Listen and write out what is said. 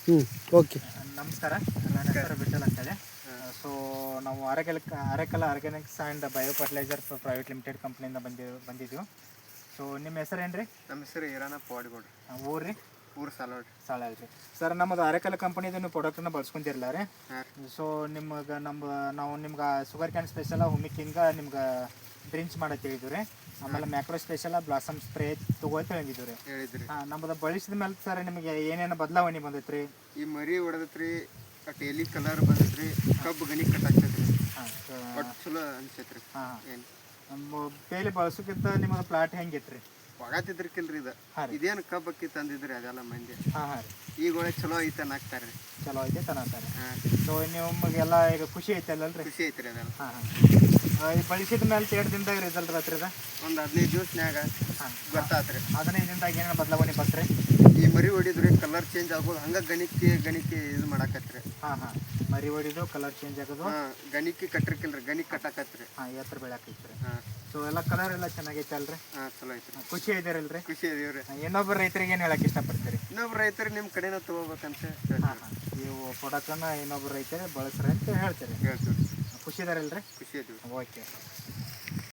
Okay. ನಮಸ್ಕಾರ, ನನ್ನ ಹೆಸರು ವಿಠಲ್ ಅಂತೇಳಿ. ಸೊ ನಾವು Arekal organics and bio fertiliser private limited ಕಂಪ್ನಿಯಿಂದ ಬಂದಿದ್ದೀವಿ. ಸೊ ನಿಮ್ಮ ಹೆಸರು ಏನು ರೀ? ನಮ್ಮ ಹೆಸರು ಈರಣ್ಣಪ್ಪ ವಾಡಿಗೌಡ್ರಿ. ಊರು ರೀ? ಊರು ಸಾಲಾಳ್ ರೀ. ಸರ್, ನಮ್ಮದು ಅರೆಕಲ್ ಕಂಪ್ನಿದು ನೀವು ಪ್ರಾಡಕ್ಟನ್ನು ಬಳಸ್ಕೊಂತಿರಲ್ಲ ರೀ. ಸೊ ನಾವು ನಿಮ್ಗೆ ಶುಗರ್ ಕ್ಯಾನ್ ಸ್ಪೆಷಲ ಹುಮಿಕಿಂಗ ನಿಮ್ಗೆ ಡ್ರಿಂಕ್ಸ್ ಮಾಡಕ್ಕೆ ಹೇಳಿದ್ವಿ ರೀ. ಆಮೇಲೆ ಮ್ಯಾಕ್ರೋ ಸ್ಪೆಷಲ ಬ್ಲಾಸಮ್ ಸ್ಪ್ರೇ ತಗೋತ ಹೇಳಿದ್ವಿ ರೀ. ನಮ್ಮದು ಬಳಸಿದ ಮೇಲೆ ಸರ್ ನಿಮಗೆ ಏನೇನು ಬದಲಾವಣೆ ಬಂದೈತೆ ರೀ? ಈ ಮರಿ ಹೊಡೆದತ್ರಿ, ಎಲಿ ಕಲರ್ ಬಂದೈತ್ರಿ, ಕಬ್ಬು ಗಣಿ ಕಟ್ಟಾಕ್ತೈತ್ರಿ. ಒಟ್ಟು ಚಲೋ ಅನ್ಸೈತ್ರಿ. ಏನು ನಮ್ಮ ಪೇಲಿ ಬಳಸೋಕ್ಕಿಂತ ನಿಮ್ಮದು ಪ್ಲಾಟ್ ಹೆಂಗಿತ್ತು ರೀ? ಒಗಾತಿದ್ರಿಕಿಲ್ರಿ ಇದು. ಇದೇನು ಕಬ್ಬು ಅಕ್ಕಿ ತಂದಿದ್ರಿ ಅದೆಲ್ಲ ಮಂದಿ. ಈಗ ಒಳ್ಳೆ ಚಲೋ ಐತೆ ಅನ್ನಕ್ತಾರೆ. ಚಲೋ ಐತೆ ತನತಾರೆ. ಸೊ ನಿಮಗೆಲ್ಲ ಈಗ ಖುಷಿ ಐತಲ್ಲ ರೀ? ಖುಷಿ ಐತ್ರಿ ಅದೆಲ್ಲ. ಈ ಬಳಸಿದ ಮೇಲೆ ಎರಡು ದಿನದಾಗ ರಿಸಲ್ಟ್ ಬರ್ತದ? ಒಂದು 15 ದಿವಸನ್ಯಾಗ ಗೊತ್ತಾತ್ರಿ. 15 ದಿನದಾಗ ಏನೇನು ಬದಲಾವಣೆ ಬರ್ತ್ರಿ? ಈ ಮರಿ ಹೊಡಿದ್ರಿ ಕಲರ್ ಚೇಂಜ್ ಆಗೋದು, ಹಂಗ ಗಣಿಕೆ ಇದು ಮಾಡಾಕತ್ರಿ. ಮರಿ ಹೊಡಿದು ಕಲರ್ ಚೇಂಜ್ ಆಗೋದು, ಗಣಿಕೆ ಕಟ್ಟಿರ್ಕಿಲ್ರಿ, ಗಣಿಕೆ ಕಟ್ಟಾಕತ್ರಿ. ಎತ್ತರ ಬೆಳಕೈತ್ರಿ. ಸೊ ಎಲ್ಲ ಕಲರ್ ಎಲ್ಲ ಚೆನ್ನಾಗೈತೆ ಅಲ್ರಿ? ಚಲೋ ಐತ್ರಿ. ಖುಷಿ ಇದೀರಲ್ರಿ? ಖುಷಿ ಇದೀವ್ರಿ. ಇನ್ನೊಬ್ಬರು ರೈತರಿಗೆ ಏನು ಹೇಳಕ್ ಇಷ್ಟಪಡ್ತೀರಿ? ಇನ್ನೊಬ್ರು ರೈತರು ನಿಮ್ಮ ಕಡೆನ ತಗೋಬೇಕಂತ ನೀವು ಪ್ರಾಡಕ್ಟನ್ನು ಇನ್ನೊಬ್ರು ರೈತರಿಗೆ ಬಳಸ್ರಿ ಅಂತ ಹೇಳ್ತೀರಿ. ಹೇಳ್ತೀವಿ. ಖುಷಿ ಇದಾರಲ್ರಿ? ಖುಷಿ ಇದೀವಿ. ಓಕೆ.